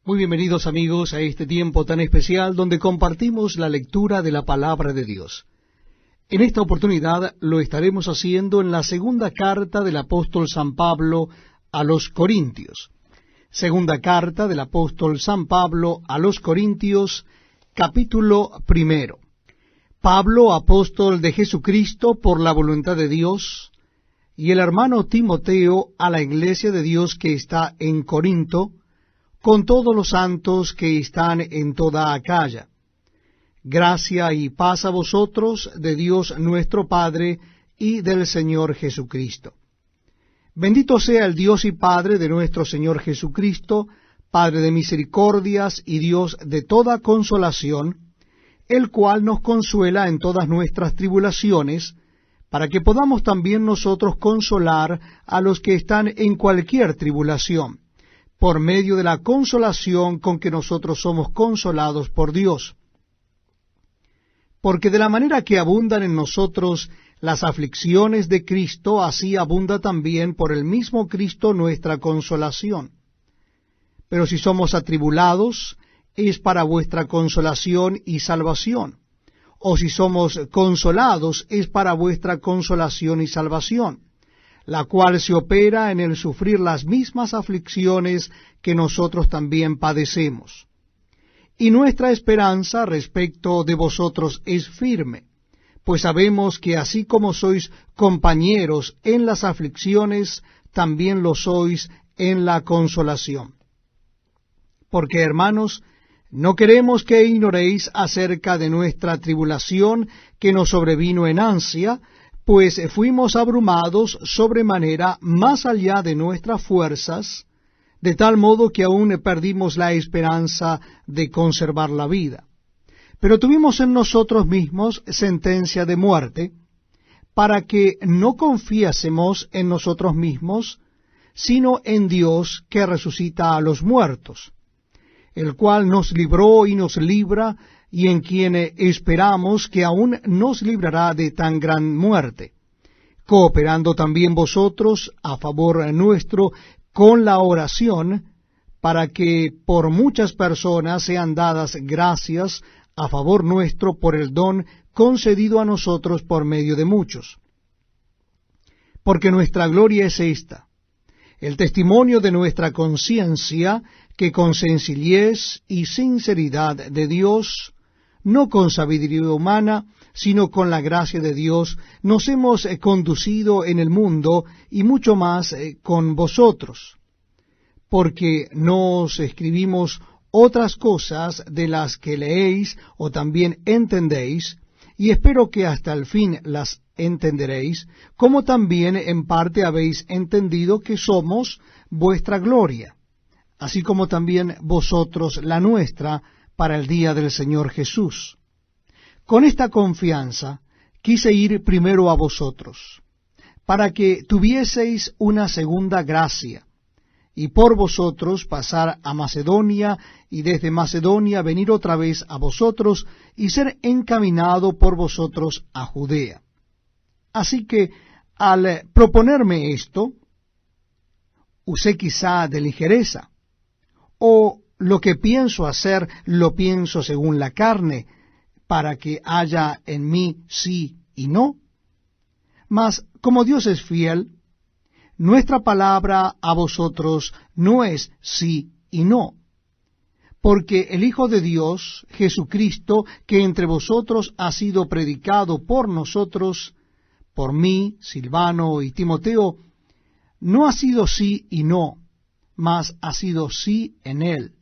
Muy bienvenidos amigos a este tiempo tan especial donde compartimos la lectura de la palabra de Dios. En esta oportunidad lo estaremos haciendo en la segunda carta del apóstol San Pablo a los Corintios. Segunda carta del apóstol San Pablo a los Corintios, capítulo 1. Pablo, apóstol de Jesucristo por la voluntad de Dios, y el hermano Timoteo a la iglesia de Dios que está en Corinto, con todos los santos que están en toda Acaya. Gracia y paz a vosotros de Dios nuestro Padre y del Señor Jesucristo. Bendito sea el Dios y Padre de nuestro Señor Jesucristo, Padre de misericordias y Dios de toda consolación, el cual nos consuela en todas nuestras tribulaciones, para que podamos también nosotros consolar a los que están en cualquier tribulación, por medio de la consolación con que nosotros somos consolados por Dios. Porque de la manera que abundan en nosotros las aflicciones de Cristo, así abunda también por el mismo Cristo nuestra consolación. Pero si somos atribulados, es para vuestra consolación y salvación. O si somos consolados, es para vuestra consolación y salvación, la cual se opera en el sufrir las mismas aflicciones que nosotros también padecemos. Y nuestra esperanza respecto de vosotros es firme, pues sabemos que así como sois compañeros en las aflicciones, también lo sois en la consolación. Porque, hermanos, no queremos que ignoréis acerca de nuestra tribulación que nos sobrevino en ansia, pues fuimos abrumados sobremanera más allá de nuestras fuerzas, de tal modo que aún perdimos la esperanza de conservar la vida. Pero tuvimos en nosotros mismos sentencia de muerte, para que no confiásemos en nosotros mismos, sino en Dios que resucita a los muertos, el cual nos libró y nos libra, y en quien esperamos que aún nos librará de tan gran muerte, cooperando también vosotros a favor nuestro con la oración, para que por muchas personas sean dadas gracias a favor nuestro por el don concedido a nosotros por medio de muchos. Porque nuestra gloria es esta, el testimonio de nuestra conciencia, que con sencillez y sinceridad de Dios, no con sabiduría humana, sino con la gracia de Dios, nos hemos conducido en el mundo, y mucho más con vosotros. Porque no os escribimos otras cosas de las que leéis o también entendéis, y espero que hasta el fin las entenderéis, como también en parte habéis entendido que somos vuestra gloria, así como también vosotros la nuestra, para el día del Señor Jesús. Con esta confianza quise ir primero a vosotros, para que tuvieseis una segunda gracia, y por vosotros pasar a Macedonia, y desde Macedonia venir otra vez a vosotros, y ser encaminado por vosotros a Judea. Así que, al proponerme esto, usé quizá de ligereza, o lo que pienso hacer, lo pienso según la carne, para que haya en mí sí y no. Mas, como Dios es fiel, nuestra palabra a vosotros no es sí y no. Porque el Hijo de Dios, Jesucristo, que entre vosotros ha sido predicado por nosotros, por mí, Silvano y Timoteo, no ha sido sí y no, mas ha sido sí en él.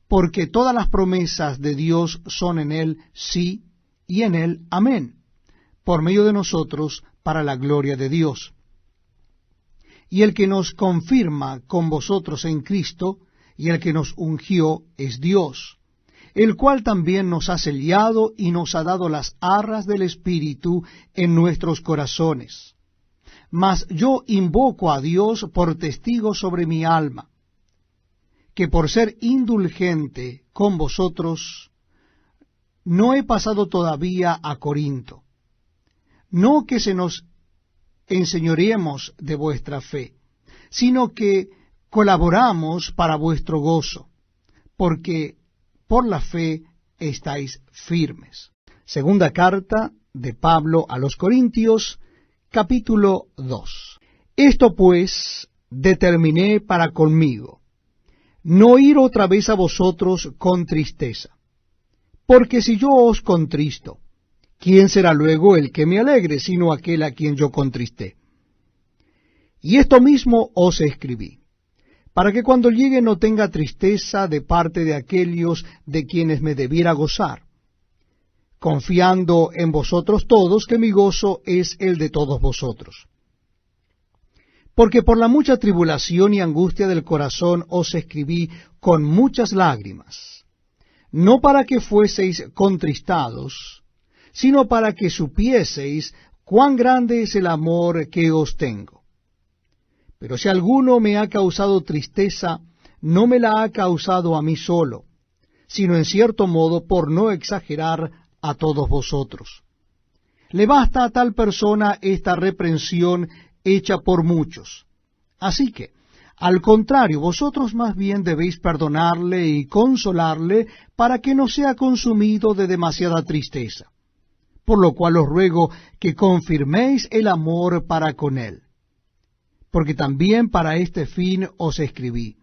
Porque todas las promesas de Dios son en él sí, y en él amén, por medio de nosotros, para la gloria de Dios. Y el que nos confirma con vosotros en Cristo, y el que nos ungió, es Dios, el cual también nos ha sellado y nos ha dado las arras del Espíritu en nuestros corazones. Mas yo invoco a Dios por testigo sobre mi alma, que por ser indulgente con vosotros, no he pasado todavía a Corinto, no que se nos enseñoreemos de vuestra fe, sino que colaboramos para vuestro gozo, porque por la fe estáis firmes. Segunda carta de Pablo a los Corintios, capítulo 2. Esto pues determiné para conmigo, no ir otra vez a vosotros con tristeza. Porque si yo os contristo, ¿quién será luego el que me alegre, sino aquel a quien yo contristé? Y esto mismo os escribí, para que cuando llegue no tenga tristeza de parte de aquellos de quienes me debiera gozar, confiando en vosotros todos que mi gozo es el de todos vosotros. Porque por la mucha tribulación y angustia del corazón os escribí con muchas lágrimas, no para que fueseis contristados, sino para que supieseis cuán grande es el amor que os tengo. Pero si alguno me ha causado tristeza, no me la ha causado a mí solo, sino en cierto modo, por no exagerar, a todos vosotros. Le basta a tal persona esta reprensión hecha por muchos. Así que, al contrario, vosotros más bien debéis perdonarle y consolarle para que no sea consumido de demasiada tristeza. Por lo cual os ruego que confirméis el amor para con él. Porque también para este fin os escribí,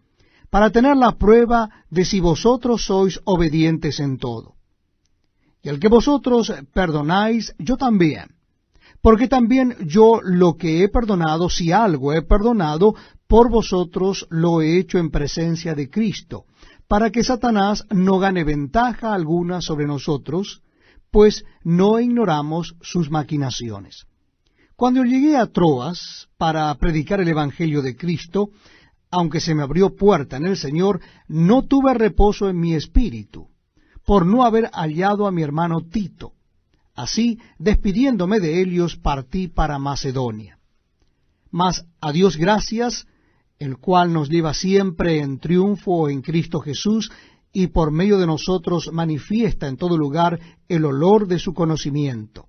para tener la prueba de si vosotros sois obedientes en todo. Y al que vosotros perdonáis, yo también. Porque también yo lo que he perdonado, si algo he perdonado, por vosotros lo he hecho en presencia de Cristo, para que Satanás no gane ventaja alguna sobre nosotros, pues no ignoramos sus maquinaciones. Cuando llegué a Troas para predicar el Evangelio de Cristo, aunque se me abrió puerta en el Señor, no tuve reposo en mi espíritu, por no haber hallado a mi hermano Tito. Así, despidiéndome de Helios, partí para Macedonia. Mas a Dios gracias, el cual nos lleva siempre en triunfo en Cristo Jesús, y por medio de nosotros manifiesta en todo lugar el olor de su conocimiento.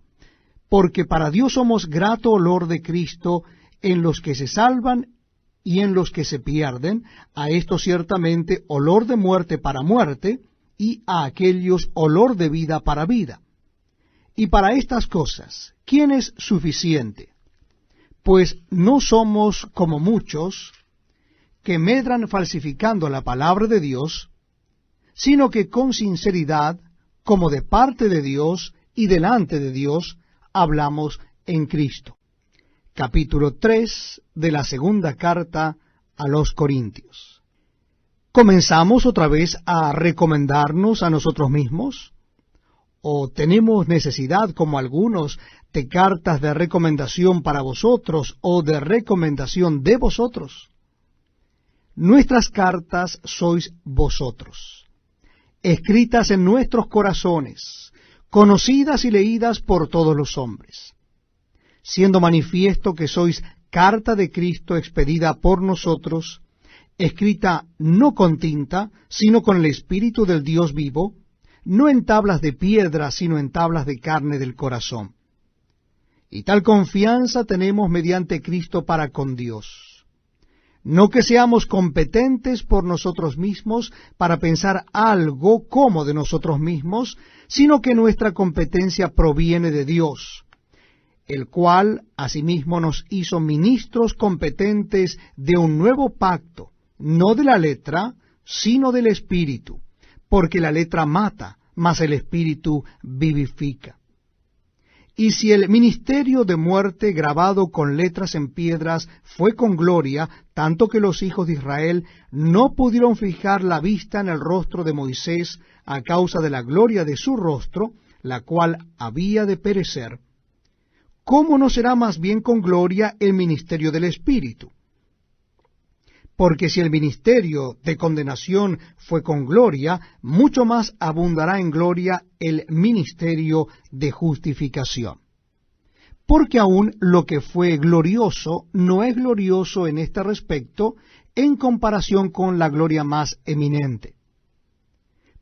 Porque para Dios somos grato olor de Cristo en los que se salvan y en los que se pierden, a esto ciertamente olor de muerte para muerte, y a aquellos olor de vida para vida. Y para estas cosas, ¿quién es suficiente? Pues no somos como muchos que medran falsificando la palabra de Dios, sino que con sinceridad, como de parte de Dios y delante de Dios, hablamos en Cristo. Capítulo 3 de la segunda carta a los Corintios. ¿Comenzamos otra vez a recomendarnos a nosotros mismos? ¿O tenemos necesidad, como algunos, de cartas de recomendación para vosotros o de recomendación de vosotros? Nuestras cartas sois vosotros, escritas en nuestros corazones, conocidas y leídas por todos los hombres, siendo manifiesto que sois carta de Cristo expedida por nosotros, escrita no con tinta, sino con el Espíritu del Dios vivo, no en tablas de piedra, sino en tablas de carne del corazón. Y tal confianza tenemos mediante Cristo para con Dios. No que seamos competentes por nosotros mismos para pensar algo como de nosotros mismos, sino que nuestra competencia proviene de Dios, el cual asimismo nos hizo ministros competentes de un nuevo pacto, no de la letra, sino del Espíritu, porque la letra mata, mas el Espíritu vivifica. Y si el ministerio de muerte grabado con letras en piedras fue con gloria, tanto que los hijos de Israel no pudieron fijar la vista en el rostro de Moisés a causa de la gloria de su rostro, la cual había de perecer, ¿cómo no será más bien con gloria el ministerio del Espíritu? Porque si el ministerio de condenación fue con gloria, mucho más abundará en gloria el ministerio de justificación. Porque aún lo que fue glorioso no es glorioso en este respecto en comparación con la gloria más eminente.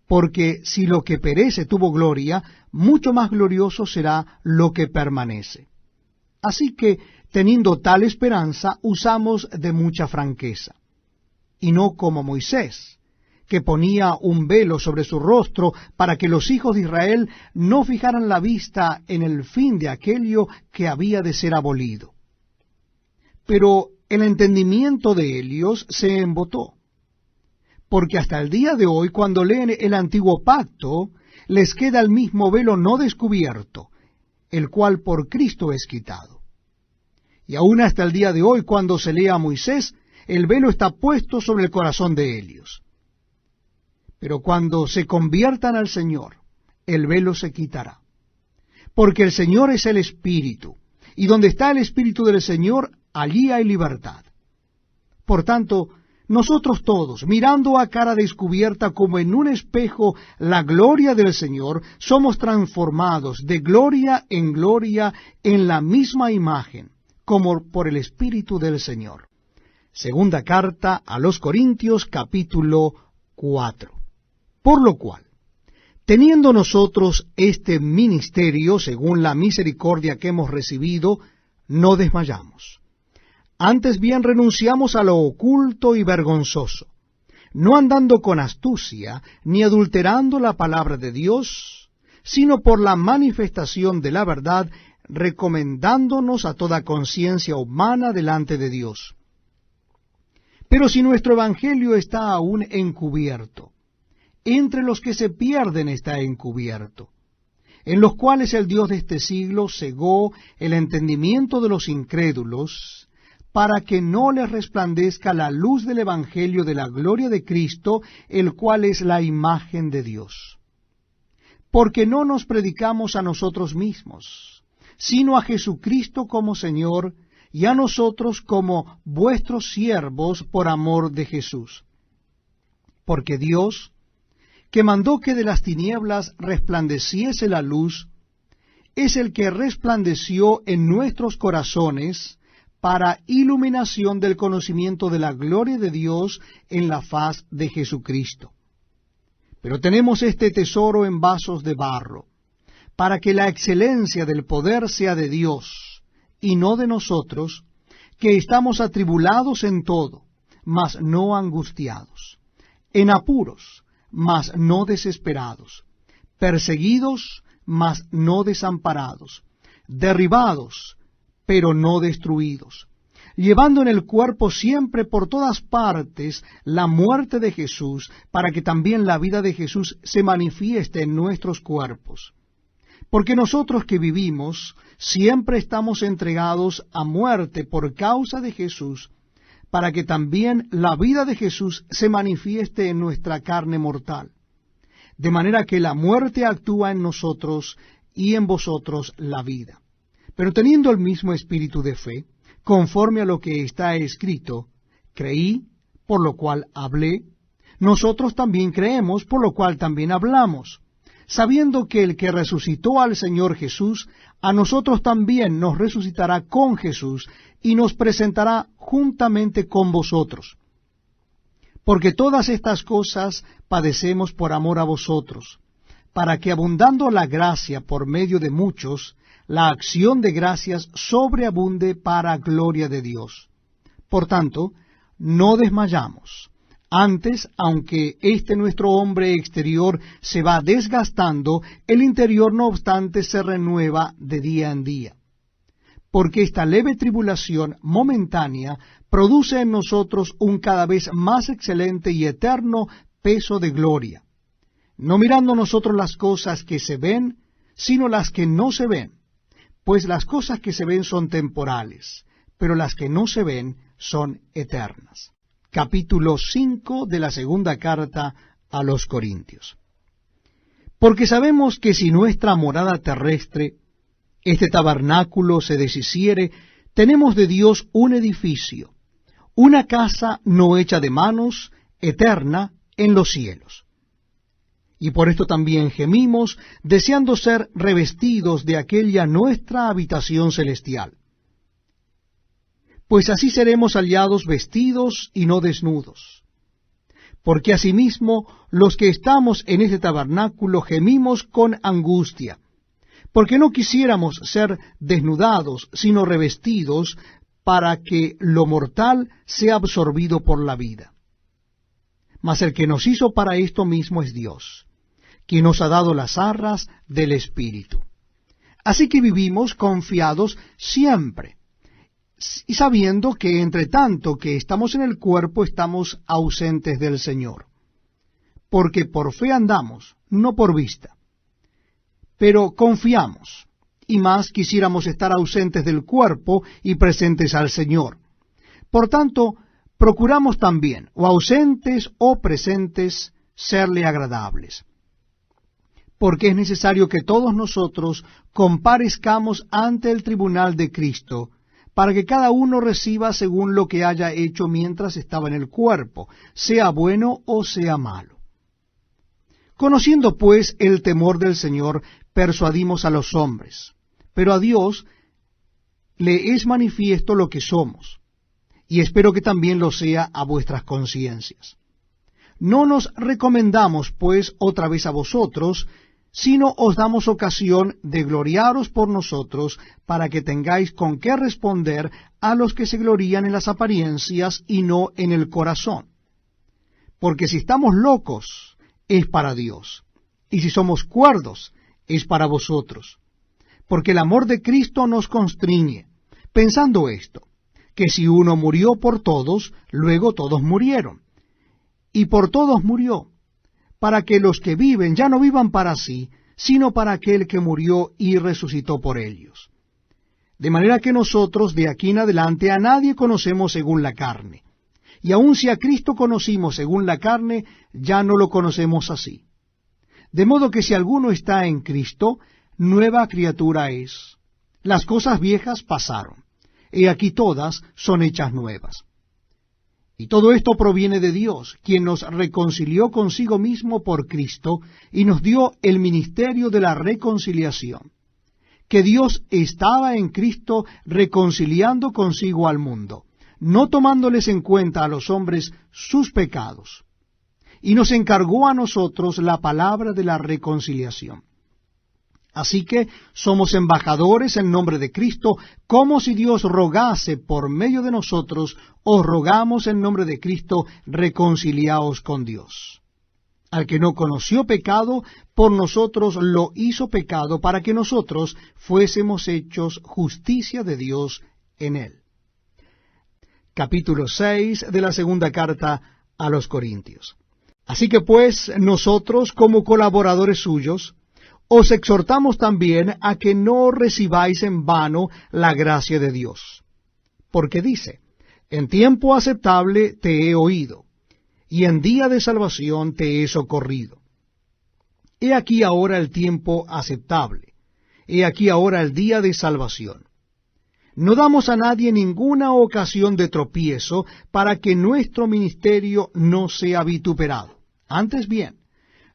Porque si lo que perece tuvo gloria, mucho más glorioso será lo que permanece. Así que, teniendo tal esperanza, usamos de mucha franqueza. Y no como Moisés, que ponía un velo sobre su rostro para que los hijos de Israel no fijaran la vista en el fin de aquello que había de ser abolido. Pero el entendimiento de ellos se embotó, porque hasta el día de hoy, cuando leen el antiguo pacto, les queda el mismo velo no descubierto, el cual por Cristo es quitado. Y aún hasta el día de hoy, cuando se lee a Moisés, el velo está puesto sobre el corazón de ellos. Pero cuando se conviertan al Señor, el velo se quitará. Porque el Señor es el Espíritu, y donde está el Espíritu del Señor, allí hay libertad. Por tanto, nosotros todos, mirando a cara descubierta como en un espejo la gloria del Señor, somos transformados de gloria en la misma imagen, como por el Espíritu del Señor. Segunda carta a los Corintios, capítulo 4. Por lo cual, teniendo nosotros este ministerio, según la misericordia que hemos recibido, no desmayamos. Antes bien renunciamos a lo oculto y vergonzoso, no andando con astucia, ni adulterando la palabra de Dios, sino por la manifestación de la verdad, recomendándonos a toda conciencia humana delante de Dios. Pero si nuestro evangelio está aún encubierto, entre los que se pierden está encubierto, en los cuales el Dios de este siglo cegó el entendimiento de los incrédulos, para que no les resplandezca la luz del evangelio de la gloria de Cristo, el cual es la imagen de Dios. Porque no nos predicamos a nosotros mismos, sino a Jesucristo como Señor, y a nosotros como vuestros siervos por amor de Jesús. Porque Dios, que mandó que de las tinieblas resplandeciese la luz, es el que resplandeció en nuestros corazones para iluminación del conocimiento de la gloria de Dios en la faz de Jesucristo. Pero tenemos este tesoro en vasos de barro, para que la excelencia del poder sea de Dios, y no de nosotros, que estamos atribulados en todo, mas no angustiados, en apuros, mas no desesperados, perseguidos, mas no desamparados, derribados, pero no destruidos, llevando en el cuerpo siempre por todas partes la muerte de Jesús, para que también la vida de Jesús se manifieste en nuestros cuerpos. Porque nosotros que vivimos siempre estamos entregados a muerte por causa de Jesús, para que también la vida de Jesús se manifieste en nuestra carne mortal. De manera que la muerte actúa en nosotros y en vosotros la vida. Pero teniendo el mismo espíritu de fe, conforme a lo que está escrito, creí, por lo cual hablé, nosotros también creemos, por lo cual también hablamos, sabiendo que el que resucitó al Señor Jesús, a nosotros también nos resucitará con Jesús y nos presentará juntamente con vosotros. Porque todas estas cosas padecemos por amor a vosotros, para que abundando la gracia por medio de muchos, la acción de gracias sobreabunde para gloria de Dios. Por tanto, no desmayamos. Antes, aunque este nuestro hombre exterior se va desgastando, el interior no obstante se renueva de día en día. Porque esta leve tribulación momentánea produce en nosotros un cada vez más excelente y eterno peso de gloria, no mirando nosotros las cosas que se ven, sino las que no se ven. Pues las cosas que se ven son temporales, pero las que no se ven son eternas. Capítulo 5 de la segunda carta a los Corintios. Porque sabemos que si nuestra morada terrestre, este tabernáculo, se deshiciere, tenemos de Dios un edificio, una casa no hecha de manos, eterna en los cielos. Y por esto también gemimos, deseando ser revestidos de aquella nuestra habitación celestial. Pues así seremos hallados vestidos y no desnudos. Porque asimismo los que estamos en este tabernáculo gemimos con angustia, porque no quisiéramos ser desnudados, sino revestidos, para que lo mortal sea absorbido por la vida. mas el que nos hizo para esto mismo es Dios, quien nos ha dado las arras del Espíritu. Así que vivimos confiados siempre, y sabiendo que entre tanto que estamos en el cuerpo estamos ausentes del Señor. Porque por fe andamos, no por vista. Pero confiamos, y más quisiéramos estar ausentes del cuerpo y presentes al Señor. Por tanto, procuramos también, o ausentes o presentes, serle agradables. Porque es necesario que todos nosotros comparezcamos ante el tribunal de Cristo, para que cada uno reciba según lo que haya hecho mientras estaba en el cuerpo, sea bueno o sea malo. Conociendo pues el temor del Señor, persuadimos a los hombres, pero a Dios le es manifiesto lo que somos, y espero que también lo sea a vuestras conciencias. No nos recomendamos pues otra vez a vosotros, sino os damos ocasión de gloriaros por nosotros, para que tengáis con qué responder a los que se glorían en las apariencias y no en el corazón. Porque si estamos locos, es para Dios, y si somos cuerdos, es para vosotros. Porque el amor de Cristo nos constriñe, pensando esto, que si uno murió por todos, luego todos murieron. Y por todos murió, para que los que viven ya no vivan para sí, sino para aquel que murió y resucitó por ellos. De manera que nosotros de aquí en adelante a nadie conocemos según la carne. Y aun si a Cristo conocimos según la carne, ya no lo conocemos así. De modo que si alguno está en Cristo, nueva criatura es. Las cosas viejas pasaron, y aquí todas son hechas nuevas. Y todo esto proviene de Dios, quien nos reconcilió consigo mismo por Cristo, y nos dio el ministerio de la reconciliación. Que Dios estaba en Cristo reconciliando consigo al mundo, no tomándoles en cuenta a los hombres sus pecados, y nos encargó a nosotros la palabra de la reconciliación. Así que somos embajadores en nombre de Cristo, como si Dios rogase por medio de nosotros, os rogamos en nombre de Cristo, reconciliaos con Dios. Al que no conoció pecado, por nosotros lo hizo pecado, para que nosotros fuésemos hechos justicia de Dios en él. Capítulo 6 de la segunda carta a los Corintios. Así que pues, nosotros como colaboradores suyos, os exhortamos también a que no recibáis en vano la gracia de Dios. Porque dice, en tiempo aceptable te he oído, y en día de salvación te he socorrido. He aquí ahora el tiempo aceptable, he aquí ahora el día de salvación. No damos a nadie ninguna ocasión de tropiezo para que nuestro ministerio no sea vituperado. Antes bien,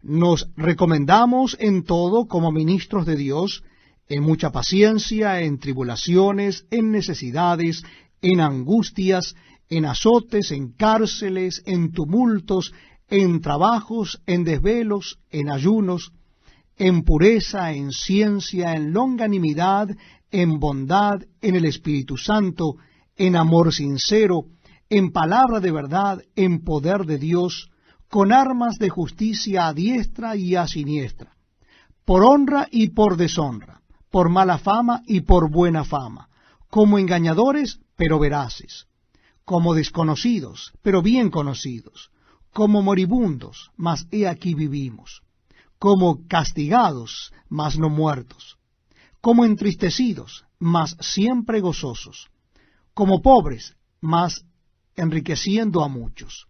nos recomendamos en todo como ministros de Dios, en mucha paciencia, en tribulaciones, en necesidades, en angustias, en azotes, en cárceles, en tumultos, en trabajos, en desvelos, en ayunos, en pureza, en ciencia, en longanimidad, en bondad, en el Espíritu Santo, en amor sincero, en palabra de verdad, en poder de Dios, con armas de justicia a diestra y a siniestra, por honra y por deshonra, por mala fama y por buena fama, como engañadores, pero veraces, como desconocidos, pero bien conocidos, como moribundos, mas he aquí vivimos, como castigados, mas no muertos, como entristecidos, mas siempre gozosos, como pobres, mas enriqueciendo a muchos,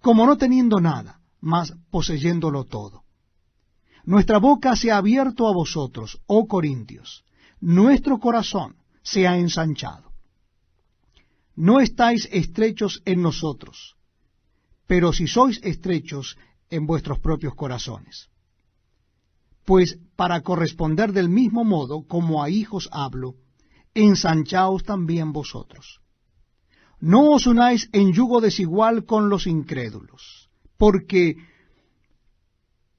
como no teniendo nada, mas poseyéndolo todo. Nuestra boca se ha abierto a vosotros, oh Corintios, nuestro corazón se ha ensanchado. No estáis estrechos en nosotros, pero si sois estrechos en vuestros propios corazones. Pues para corresponder del mismo modo como a hijos hablo, ensanchaos también vosotros. No os unáis en yugo desigual con los incrédulos, porque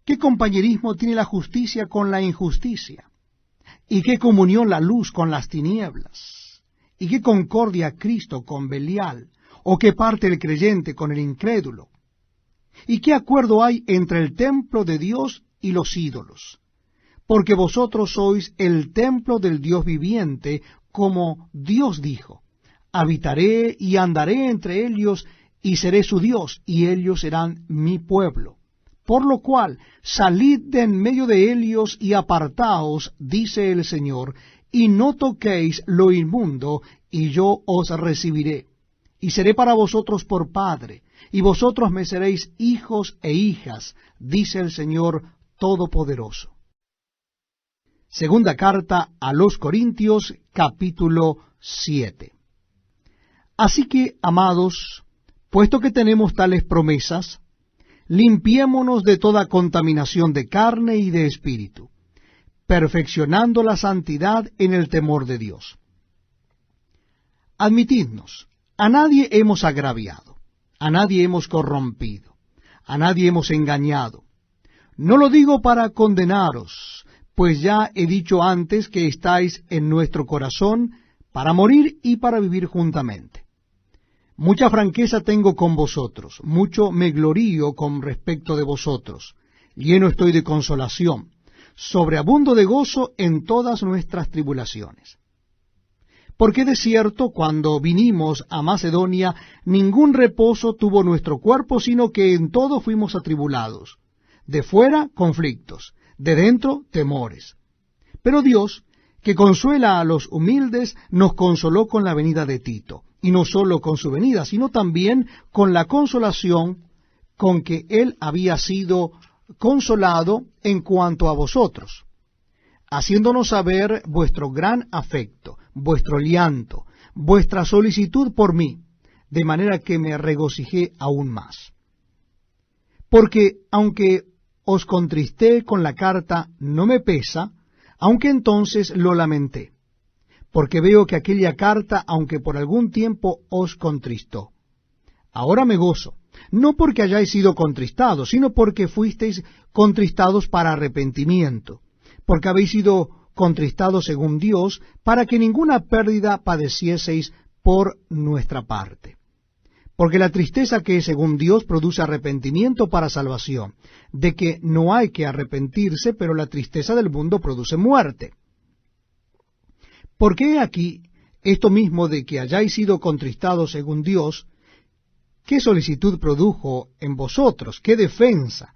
¿qué compañerismo tiene la justicia con la injusticia? ¿Y qué comunión la luz con las tinieblas? ¿Y qué concordia Cristo con Belial? ¿O qué parte el creyente con el incrédulo? ¿Y qué acuerdo hay entre el templo de Dios y los ídolos? Porque vosotros sois el templo del Dios viviente, como Dios dijo: habitaré y andaré entre ellos, y seré su Dios, y ellos serán mi pueblo. Por lo cual, salid de en medio de ellos y apartaos, dice el Señor, y no toquéis lo inmundo, y yo os recibiré. Y seré para vosotros por padre, y vosotros me seréis hijos e hijas, dice el Señor Todopoderoso. Segunda carta a los Corintios, capítulo 7. Así que, amados, puesto que tenemos tales promesas, limpiémonos de toda contaminación de carne y de espíritu, perfeccionando la santidad en el temor de Dios. Admitidnos, a nadie hemos agraviado, a nadie hemos corrompido, a nadie hemos engañado. No lo digo para condenaros, pues ya he dicho antes que estáis en nuestro corazón para morir y para vivir juntamente. Mucha franqueza tengo con vosotros, mucho me glorío con respecto de vosotros, lleno estoy de consolación, sobreabundo de gozo en todas nuestras tribulaciones. Porque de cierto, cuando vinimos a Macedonia, ningún reposo tuvo nuestro cuerpo, sino que en todo fuimos atribulados. De fuera, conflictos; de dentro, temores. Pero Dios, que consuela a los humildes, nos consoló con la venida de Tito, y no sólo con su venida, sino también con la consolación con que él había sido consolado en cuanto a vosotros, haciéndonos saber vuestro gran afecto, vuestro llanto, vuestra solicitud por mí, de manera que me regocijé aún más. Porque aunque os contristé con la carta, no me pesa, aunque entonces lo lamenté, porque veo que aquella carta, aunque por algún tiempo os contristó, ahora me gozo, no porque hayáis sido contristados, sino porque fuisteis contristados para arrepentimiento, porque habéis sido contristados según Dios, para que ninguna pérdida padecieseis por nuestra parte. Porque la tristeza que es según Dios produce arrepentimiento para salvación, de que no hay que arrepentirse, pero la tristeza del mundo produce muerte. Porque he aquí esto mismo de que hayáis sido contristados según Dios, ¿qué solicitud produjo en vosotros? ¿Qué defensa?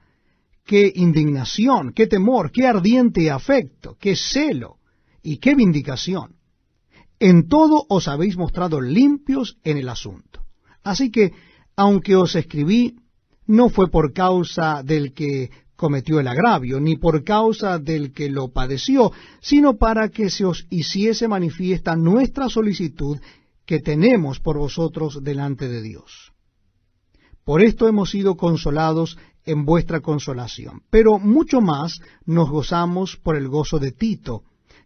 ¿Qué indignación? ¿Qué temor? ¿Qué ardiente afecto? ¿Qué celo? ¿Y qué vindicación? En todo os habéis mostrado limpios en el asunto. Así que, aunque os escribí, no fue por causa del que cometió el agravio, ni por causa del que lo padeció, sino para que se os hiciese manifiesta nuestra solicitud que tenemos por vosotros delante de Dios. Por esto hemos sido consolados en vuestra consolación, pero mucho más nos gozamos por el gozo de Tito,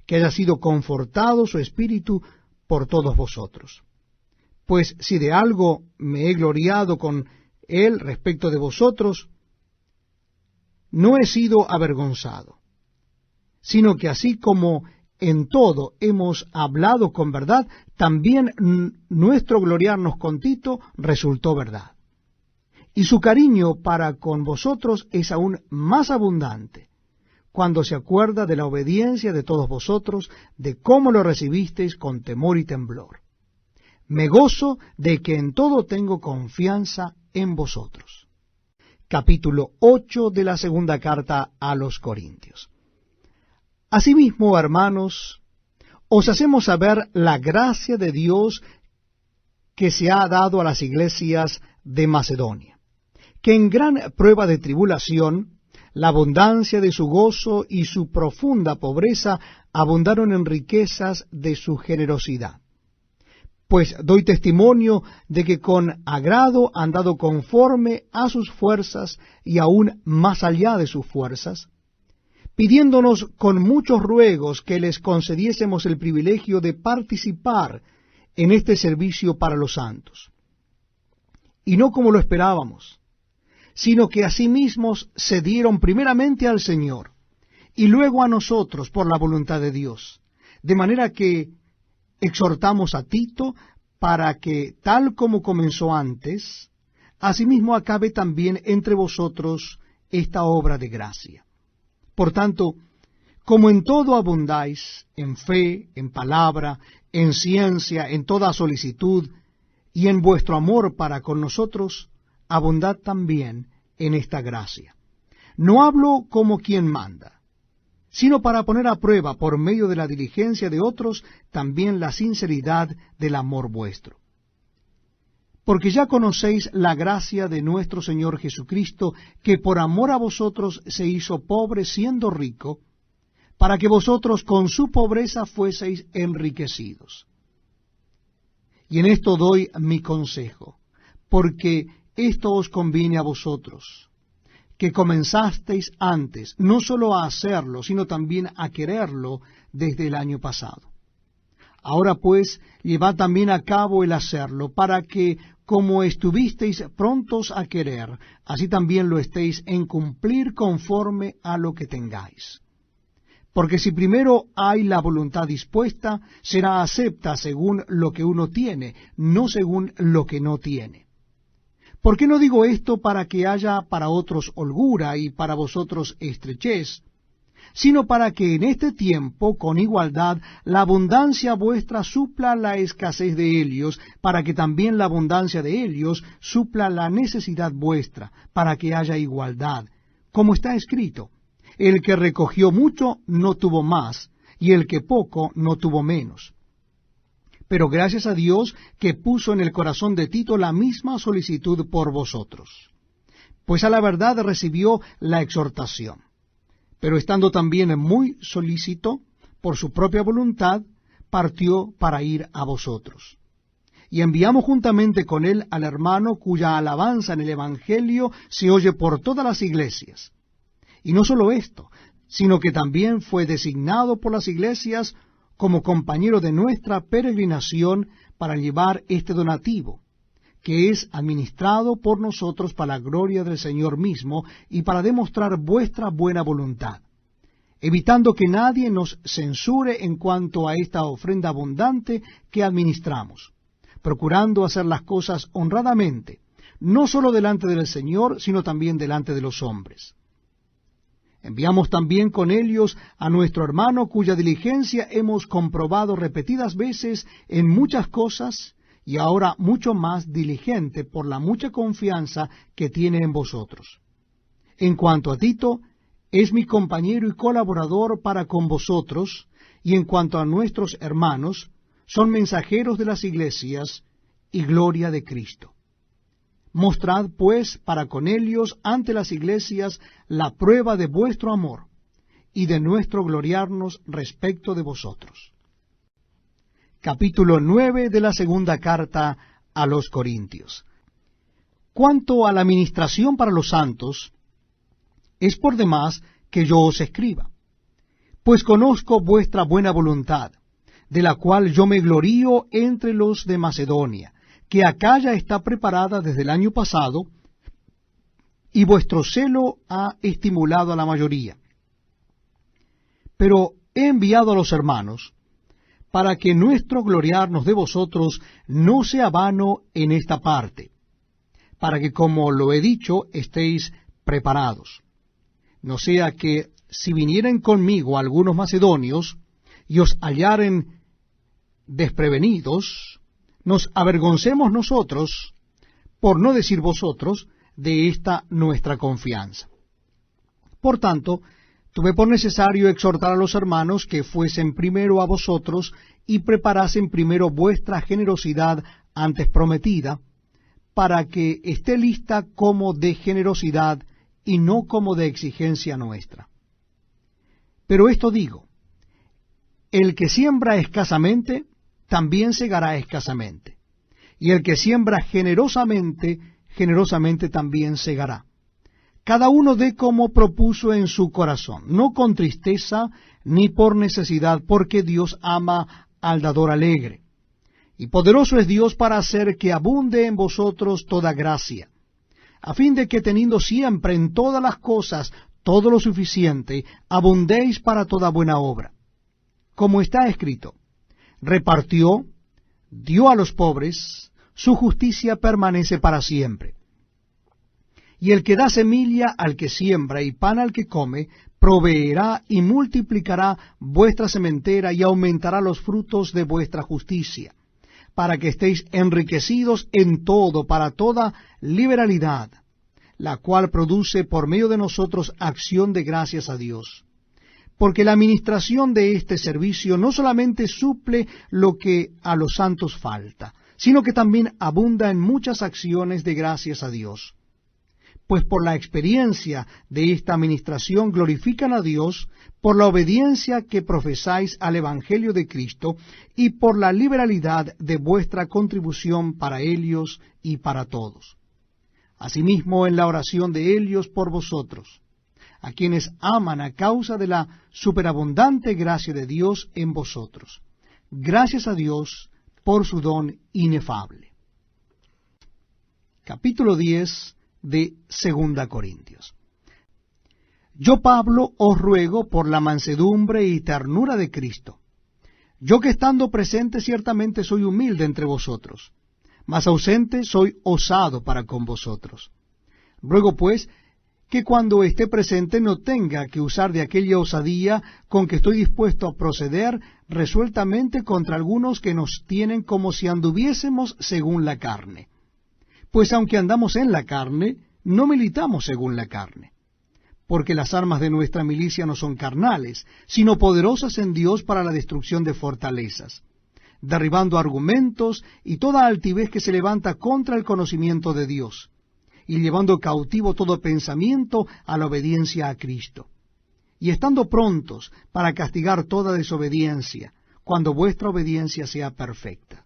que haya sido confortado su espíritu por todos vosotros. Pues si de algo me he gloriado con él respecto de vosotros, no he sido avergonzado, sino que así como en todo hemos hablado con verdad, también nuestro gloriarnos con Tito resultó verdad. Y su cariño para con vosotros es aún más abundante, cuando se acuerda de la obediencia de todos vosotros, de cómo lo recibisteis con temor y temblor. Me gozo de que en todo tengo confianza en vosotros. Capítulo 8 de la segunda carta a los Corintios. Asimismo, hermanos, os hacemos saber la gracia de Dios que se ha dado a las iglesias de Macedonia, que en gran prueba de tribulación, la abundancia de su gozo y su profunda pobreza abundaron en riquezas de su generosidad. Pues doy testimonio de que con agrado han dado conforme a sus fuerzas y aún más allá de sus fuerzas, pidiéndonos con muchos ruegos que les concediésemos el privilegio de participar en este servicio para los santos. Y no como lo esperábamos, sino que asimismo se dieron primeramente al Señor y luego a nosotros por la voluntad de Dios, de manera que exhortamos a Tito para que, tal como comenzó antes, asimismo acabe también entre vosotros esta obra de gracia. Por tanto, como en todo abundáis, en fe, en palabra, en ciencia, en toda solicitud, y en vuestro amor para con nosotros, abundad también en esta gracia. No hablo como quien manda, sino para poner a prueba por medio de la diligencia de otros también la sinceridad del amor vuestro. Porque ya conocéis la gracia de nuestro Señor Jesucristo, que por amor a vosotros se hizo pobre siendo rico, para que vosotros con su pobreza fueseis enriquecidos. Y en esto doy mi consejo, porque esto os conviene a vosotros, que comenzasteis antes, no solo a hacerlo, sino también a quererlo desde el año pasado. Ahora pues, llevad también a cabo el hacerlo, para que, como estuvisteis prontos a querer, así también lo estéis en cumplir conforme a lo que tengáis. Porque si primero hay la voluntad dispuesta, será acepta según lo que uno tiene, no según lo que no tiene. ¿Por qué no digo esto para que haya para otros holgura y para vosotros estrechez, sino para que en este tiempo, con igualdad, la abundancia vuestra supla la escasez de ellos, para que también la abundancia de ellos supla la necesidad vuestra, para que haya igualdad? Como está escrito, el que recogió mucho no tuvo más, y el que poco no tuvo menos. Pero gracias a Dios que puso en el corazón de Tito la misma solicitud por vosotros. Pues a la verdad recibió la exhortación, pero estando también muy solícito, por su propia voluntad, partió para ir a vosotros. Y enviamos juntamente con él al hermano cuya alabanza en el Evangelio se oye por todas las iglesias. Y no solo esto, sino que también fue designado por las iglesias como compañero de nuestra peregrinación para llevar este donativo, que es administrado por nosotros para la gloria del Señor mismo y para demostrar vuestra buena voluntad, evitando que nadie nos censure en cuanto a esta ofrenda abundante que administramos, procurando hacer las cosas honradamente, no solo delante del Señor, sino también delante de los hombres. Enviamos también con ellos a nuestro hermano, cuya diligencia hemos comprobado repetidas veces en muchas cosas, y ahora mucho más diligente por la mucha confianza que tiene en vosotros. En cuanto a Tito, es mi compañero y colaborador para con vosotros, y en cuanto a nuestros hermanos, son mensajeros de las iglesias y gloria de Cristo. Mostrad, pues, para con ellos ante las iglesias la prueba de vuestro amor y de nuestro gloriarnos respecto de vosotros. Capítulo 9 de la segunda carta a los Corintios. Cuanto a la ministración para los santos, es por demás que yo os escriba, pues conozco vuestra buena voluntad, de la cual yo me glorío entre los de Macedonia, que Acaya está preparada desde el año pasado, y vuestro celo ha estimulado a la mayoría. Pero he enviado a los hermanos, para que nuestro gloriarnos de vosotros no sea vano en esta parte, para que, como lo he dicho, estéis preparados. No sea que, si vinieren conmigo algunos macedonios, y os hallaren desprevenidos, nos avergoncemos nosotros, por no decir vosotros, de esta nuestra confianza. Por tanto, tuve por necesario exhortar a los hermanos que fuesen primero a vosotros y preparasen primero vuestra generosidad antes prometida, para que esté lista como de generosidad y no como de exigencia nuestra. Pero esto digo, el que siembra escasamente, también segará escasamente, y el que siembra generosamente, generosamente también segará. Cada uno dé como propuso en su corazón, no con tristeza ni por necesidad, porque Dios ama al dador alegre. Y poderoso es Dios para hacer que abunde en vosotros toda gracia, a fin de que teniendo siempre en todas las cosas todo lo suficiente, abundéis para toda buena obra. Como está escrito, repartió, dio a los pobres, su justicia permanece para siempre. Y el que da semilla al que siembra y pan al que come, proveerá y multiplicará vuestra sementera y aumentará los frutos de vuestra justicia, para que estéis enriquecidos en todo, para toda liberalidad, la cual produce por medio de nosotros acción de gracias a Dios. Porque la administración de este servicio no solamente suple lo que a los santos falta, sino que también abunda en muchas acciones de gracias a Dios. Pues por la experiencia de esta administración glorifican a Dios por la obediencia que profesáis al Evangelio de Cristo y por la liberalidad de vuestra contribución para ellos y para todos. Asimismo en la oración de ellos por vosotros, a quienes aman a causa de la superabundante gracia de Dios en vosotros. Gracias a Dios por su don inefable. Capítulo 10 de 2 Corintios. Yo, Pablo, os ruego por la mansedumbre y ternura de Cristo. Yo que estando presente ciertamente soy humilde entre vosotros, mas ausente soy osado para con vosotros. Ruego pues que cuando esté presente no tenga que usar de aquella osadía con que estoy dispuesto a proceder resueltamente contra algunos que nos tienen como si anduviésemos según la carne. Pues aunque andamos en la carne, no militamos según la carne. Porque las armas de nuestra milicia no son carnales, sino poderosas en Dios para la destrucción de fortalezas, derribando argumentos y toda altivez que se levanta contra el conocimiento de Dios, y llevando cautivo todo pensamiento a la obediencia a Cristo, y estando prontos para castigar toda desobediencia, cuando vuestra obediencia sea perfecta.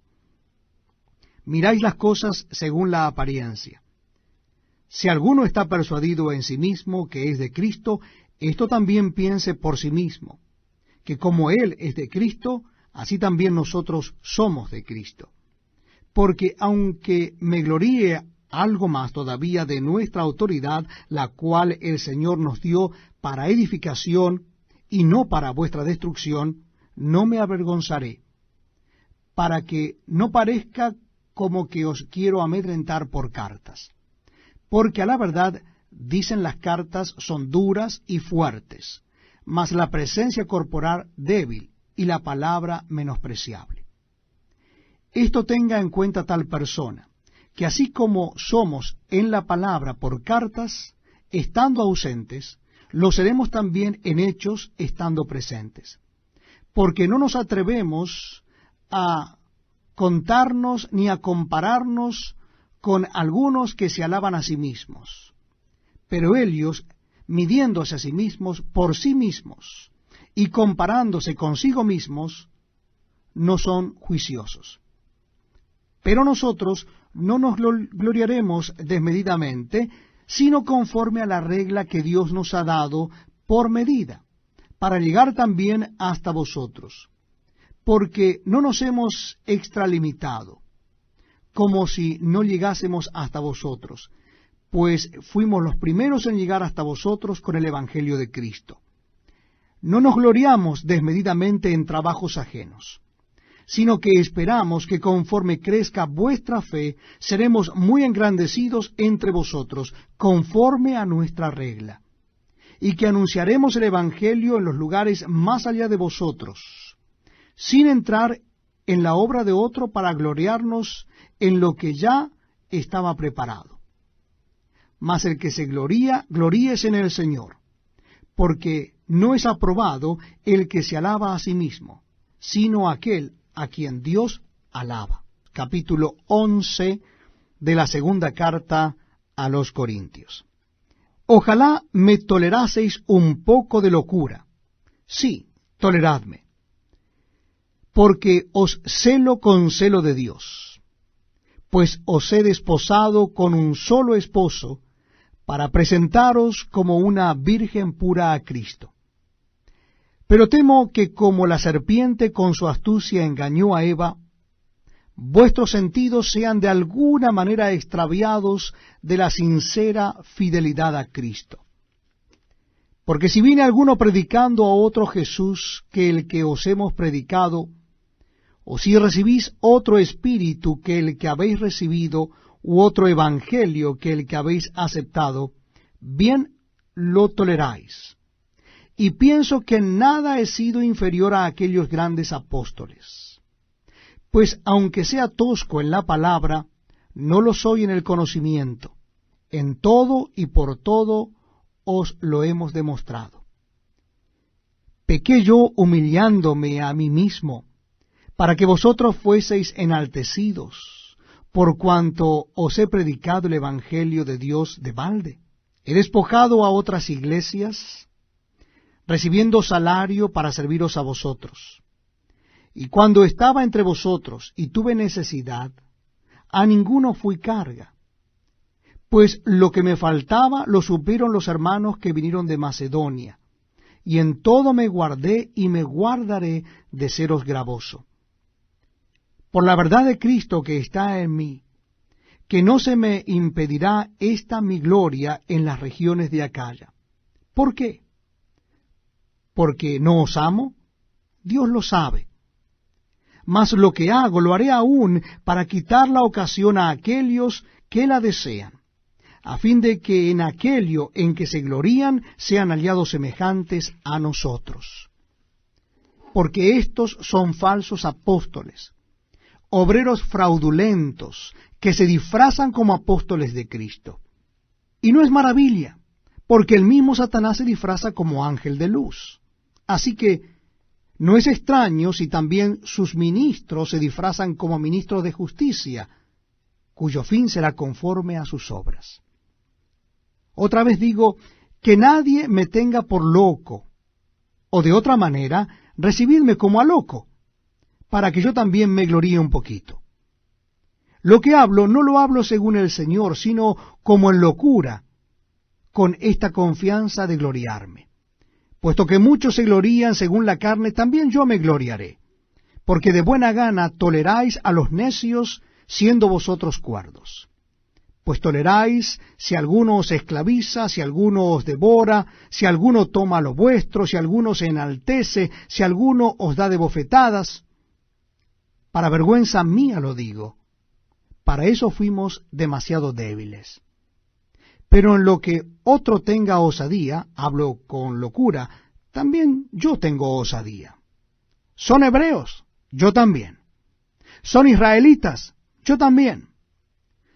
Miráis las cosas según la apariencia. Si alguno está persuadido en sí mismo que es de Cristo, esto también piense por sí mismo, que como Él es de Cristo, así también nosotros somos de Cristo. Porque aunque me gloríe algo más todavía de nuestra autoridad, la cual el Señor nos dio para edificación y no para vuestra destrucción, no me avergonzaré, para que no parezca como que os quiero amedrentar por cartas. Porque a la verdad, dicen las cartas, son duras y fuertes, mas la presencia corporal débil y la palabra menospreciable. Esto tenga en cuenta tal persona, que así como somos en la palabra por cartas, estando ausentes, lo seremos también en hechos estando presentes. Porque no nos atrevemos a contarnos ni a compararnos con algunos que se alaban a sí mismos. Pero ellos, midiéndose a sí mismos por sí mismos y comparándose consigo mismos, no son juiciosos. Pero nosotros no nos gloriaremos desmedidamente, sino conforme a la regla que Dios nos ha dado por medida, para llegar también hasta vosotros. Porque no nos hemos extralimitado, como si no llegásemos hasta vosotros, pues fuimos los primeros en llegar hasta vosotros con el Evangelio de Cristo. No nos gloriamos desmedidamente en trabajos ajenos, sino que esperamos que conforme crezca vuestra fe, seremos muy engrandecidos entre vosotros, conforme a nuestra regla, y que anunciaremos el Evangelio en los lugares más allá de vosotros, sin entrar en la obra de otro para gloriarnos en lo que ya estaba preparado. Mas el que se gloría, gloríese en el Señor, porque no es aprobado el que se alaba a sí mismo, sino aquel a quien Dios alaba. Capítulo 11 de la segunda carta a los Corintios. Ojalá me toleraseis un poco de locura. Sí, toleradme, porque os celo con celo de Dios, pues os he desposado con un solo esposo, para presentaros como una virgen pura a Cristo. Pero temo que como la serpiente con su astucia engañó a Eva, vuestros sentidos sean de alguna manera extraviados de la sincera fidelidad a Cristo. Porque si viene alguno predicando a otro Jesús que el que os hemos predicado, o si recibís otro espíritu que el que habéis recibido, u otro evangelio que el que habéis aceptado, bien lo toleráis. Y pienso que en nada he sido inferior a aquellos grandes apóstoles. Pues aunque sea tosco en la palabra, no lo soy en el conocimiento. En todo y por todo os lo hemos demostrado. Pequé yo humillándome a mí mismo, para que vosotros fueseis enaltecidos, por cuanto os he predicado el Evangelio de Dios de balde. He despojado a otras iglesias, recibiendo salario para serviros a vosotros. Y cuando estaba entre vosotros y tuve necesidad, a ninguno fui carga. Pues lo que me faltaba lo supieron los hermanos que vinieron de Macedonia, y en todo me guardé y me guardaré de seros gravoso. Por la verdad de Cristo que está en mí, que no se me impedirá esta mi gloria en las regiones de Acaya. ¿Por qué? ¿Porque no os amo? Dios lo sabe. Mas lo que hago lo haré aún para quitar la ocasión a aquellos que la desean, a fin de que en aquello en que se glorían sean aliados semejantes a nosotros. Porque estos son falsos apóstoles, obreros fraudulentos, que se disfrazan como apóstoles de Cristo. Y no es maravilla, porque el mismo Satanás se disfraza como ángel de luz. Así que no es extraño si también sus ministros se disfrazan como ministros de justicia, cuyo fin será conforme a sus obras. Otra vez digo, que nadie me tenga por loco, o de otra manera, recibidme como a loco, para que yo también me gloríe un poquito. Lo que hablo no lo hablo según el Señor, sino como en locura, con esta confianza de gloriarme. Puesto que muchos se glorían según la carne, también yo me gloriaré, porque de buena gana toleráis a los necios, siendo vosotros cuerdos. Pues toleráis si alguno os esclaviza, si alguno os devora, si alguno toma lo vuestro, si alguno se enaltece, si alguno os da de bofetadas. Para vergüenza mía lo digo, para eso fuimos demasiado débiles. Pero en lo que otro tenga osadía, hablo con locura, también yo tengo osadía. ¿Son hebreos? Yo también. ¿Son israelitas? Yo también.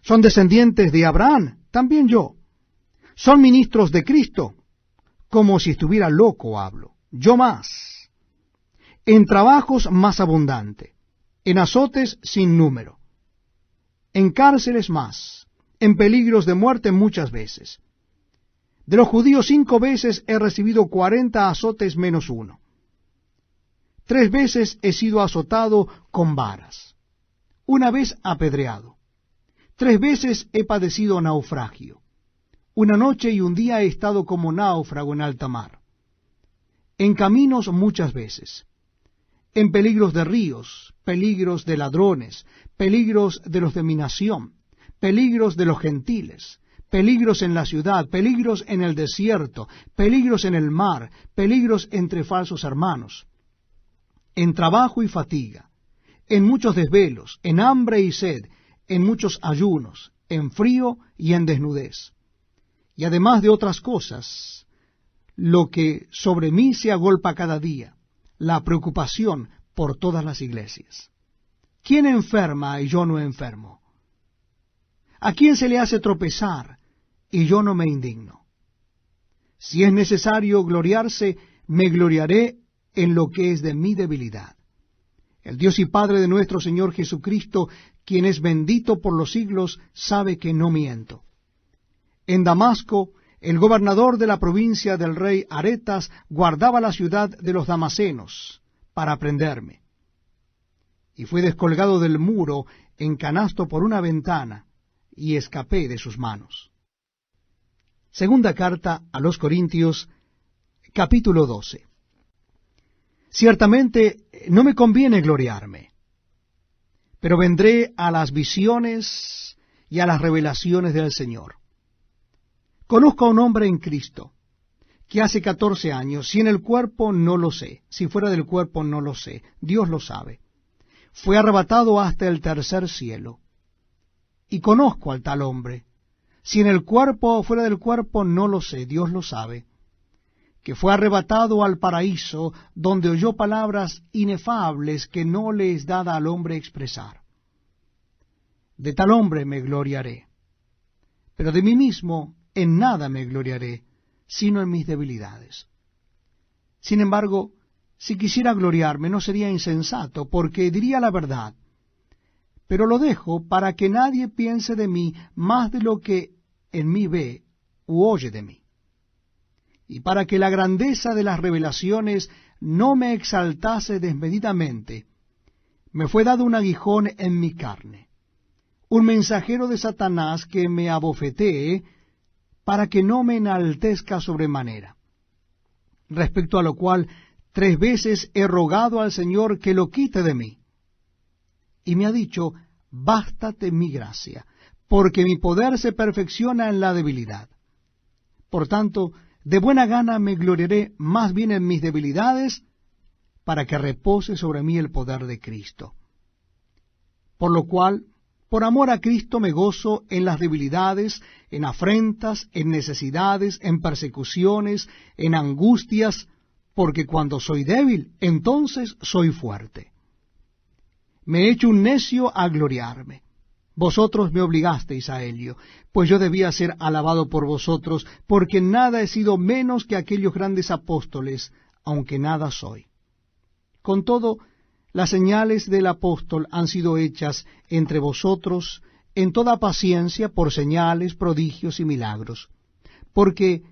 ¿Son descendientes de Abraham? También yo. ¿Son ministros de Cristo? Como si estuviera loco hablo. Yo más. En trabajos más abundante. En azotes sin número. En cárceles más. En peligros de muerte muchas veces. De los judíos 5 veces he recibido 40 azotes menos uno. 3 veces he sido azotado con varas. 1 vez apedreado. 3 veces he padecido naufragio. 1 noche y 1 día he estado como náufrago en alta mar. En caminos muchas veces. En peligros de ríos, peligros de ladrones, peligros de los de mi nación, peligros de los gentiles, peligros en la ciudad, peligros en el desierto, peligros en el mar, peligros entre falsos hermanos, en trabajo y fatiga, en muchos desvelos, en hambre y sed, en muchos ayunos, en frío y en desnudez. Y además de otras cosas, lo que sobre mí se agolpa cada día, la preocupación por todas las iglesias. ¿Quién enferma y yo no enfermo? ¿A quién se le hace tropezar y yo no me indigno? Si es necesario gloriarse, me gloriaré en lo que es de mi debilidad. El Dios y Padre de nuestro Señor Jesucristo, quien es bendito por los siglos, sabe que no miento. En Damasco, el gobernador de la provincia del rey Aretas guardaba la ciudad de los damasenos para prenderme. Y fui descolgado del muro en canasto por una ventana, y escapé de sus manos. Segunda carta a los Corintios, capítulo 12. Ciertamente no me conviene gloriarme, pero vendré a las visiones y a las revelaciones del Señor. Conozco a un hombre en Cristo, que hace 14 años, si en el cuerpo no lo sé, si fuera del cuerpo no lo sé, Dios lo sabe, fue arrebatado hasta el tercer cielo. y conozco al tal hombre. Si en el cuerpo o fuera del cuerpo, no lo sé, Dios lo sabe. Que fue arrebatado al paraíso, donde oyó palabras inefables que no le es dada al hombre expresar. De tal hombre me gloriaré. Pero de mí mismo en nada me gloriaré, sino en mis debilidades. Sin embargo, si quisiera gloriarme, no sería insensato, porque diría la verdad. Pero lo dejo para que nadie piense de mí más de lo que en mí ve u oye de mí. Y para que la grandeza de las revelaciones no me exaltase desmedidamente, me fue dado un aguijón en mi carne, un mensajero de Satanás que me abofetee, para que no me enaltezca sobremanera. Respecto a lo cual 3 veces he rogado al Señor que lo quite de mí. Y me ha dicho, bástate mi gracia, porque mi poder se perfecciona en la debilidad. Por tanto, de buena gana me gloriaré más bien en mis debilidades, para que repose sobre mí el poder de Cristo. Por lo cual, por amor a Cristo me gozo en las debilidades, en afrentas, en necesidades, en persecuciones, en angustias, porque cuando soy débil, entonces soy fuerte. Me he hecho un necio a gloriarme. Vosotros me obligasteis a ello, pues yo debía ser alabado por vosotros, porque nada he sido menos que aquellos grandes apóstoles, aunque nada soy. Con todo, las señales del apóstol han sido hechas entre vosotros en toda paciencia por señales, prodigios y milagros. Porque,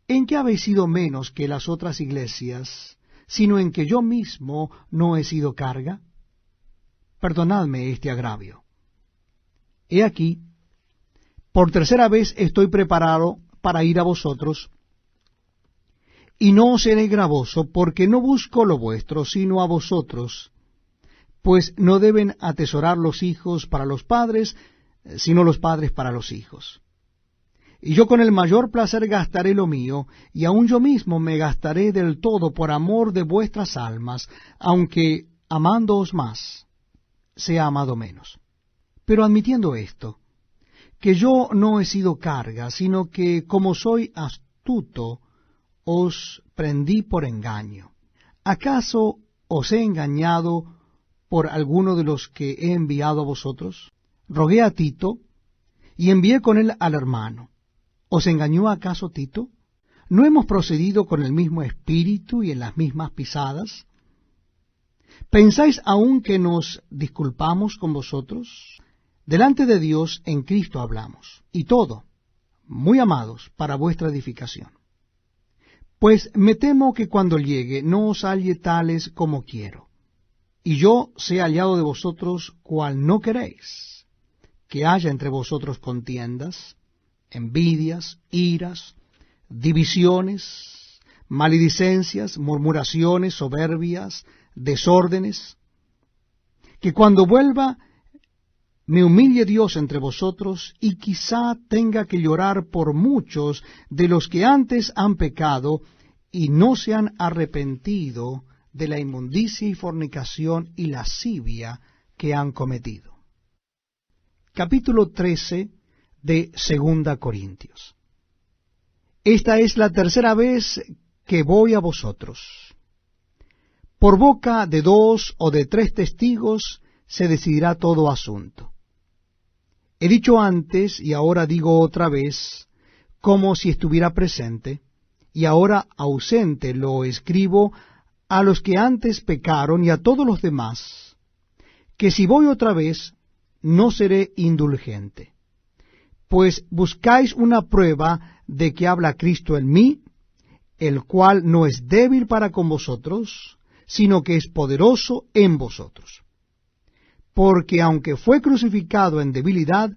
¿en qué habéis sido menos que las otras iglesias, sino en que yo mismo no he sido carga? Perdonadme este agravio. He aquí, por 3ª vez estoy preparado para ir a vosotros, y no os seré gravoso, porque no busco lo vuestro, sino a vosotros, pues no deben atesorar los hijos para los padres, sino los padres para los hijos. Y yo con el mayor placer gastaré lo mío, y aun yo mismo me gastaré del todo por amor de vuestras almas, aunque amándoos más, sea amado menos. Pero admitiendo esto, que yo no he sido carga, sino que como soy astuto, os prendí por engaño. ¿Acaso os he engañado por alguno de los que he enviado a vosotros? Rogué a Tito, y envié con él al hermano. ¿Os engañó acaso Tito? ¿No hemos procedido con el mismo espíritu y en las mismas pisadas? ¿Pensáis aún que nos disculpamos con vosotros? Delante de Dios en Cristo hablamos, y todo, muy amados, para vuestra edificación. Pues me temo que cuando llegue no os halle tales como quiero, y yo sea hallado de vosotros cual no queréis, que haya entre vosotros contiendas, envidias, iras, divisiones, maledicencias, murmuraciones, soberbias, desórdenes, que cuando vuelva me humille Dios entre vosotros, y quizá tenga que llorar por muchos de los que antes han pecado y no se han arrepentido de la inmundicia y fornicación y lascivia que han cometido. Capítulo 13 de 2 Corintios. Esta es la 3ª vez que voy a vosotros. Por boca de 2 o de 3 testigos se decidirá todo asunto. He dicho antes, y ahora digo otra vez, como si estuviera presente, y ahora ausente lo escribo a los que antes pecaron y a todos los demás, que si voy otra vez, no seré indulgente. Pues buscáis una prueba de que habla Cristo en mí, el cual no es débil para con vosotros, sino que es poderoso en vosotros. Porque aunque fue crucificado en debilidad,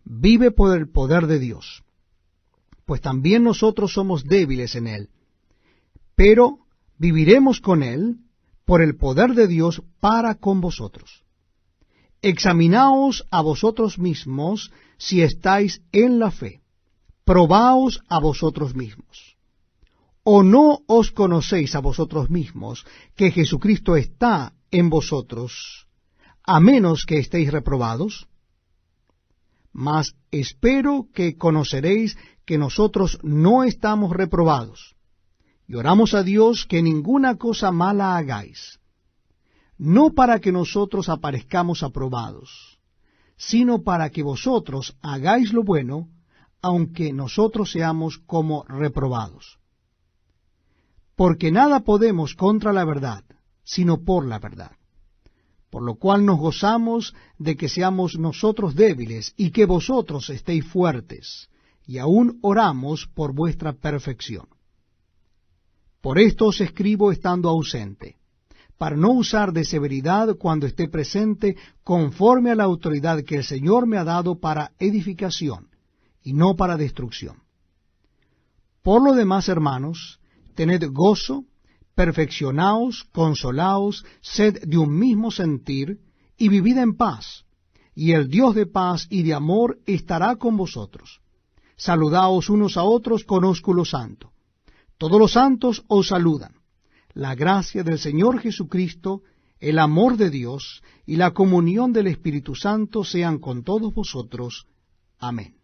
vive por el poder de Dios. Pues también nosotros somos débiles en él, pero viviremos con él por el poder de Dios para con vosotros. Examinaos a vosotros mismos si estáis en la fe. Probaos a vosotros mismos. ¿O no os conocéis a vosotros mismos que Jesucristo está en vosotros, a menos que estéis reprobados? Mas espero que conoceréis que nosotros no estamos reprobados, y oramos a Dios que ninguna cosa mala hagáis, no para que nosotros aparezcamos aprobados, sino para que vosotros hagáis lo bueno, aunque nosotros seamos como reprobados. Porque nada podemos contra la verdad, sino por la verdad. Por lo cual nos gozamos de que seamos nosotros débiles y que vosotros estéis fuertes, y aún oramos por vuestra perfección. Por esto os escribo estando ausente, para no usar de severidad cuando esté presente, conforme a la autoridad que el Señor me ha dado para edificación, y no para destrucción. Por lo demás, hermanos, tened gozo, perfeccionaos, consolaos, sed de un mismo sentir, y vivid en paz, y el Dios de paz y de amor estará con vosotros. Saludaos unos a otros con ósculo santo. Todos los santos os saludan. La gracia del Señor Jesucristo, el amor de Dios y la comunión del Espíritu Santo sean con todos vosotros. Amén.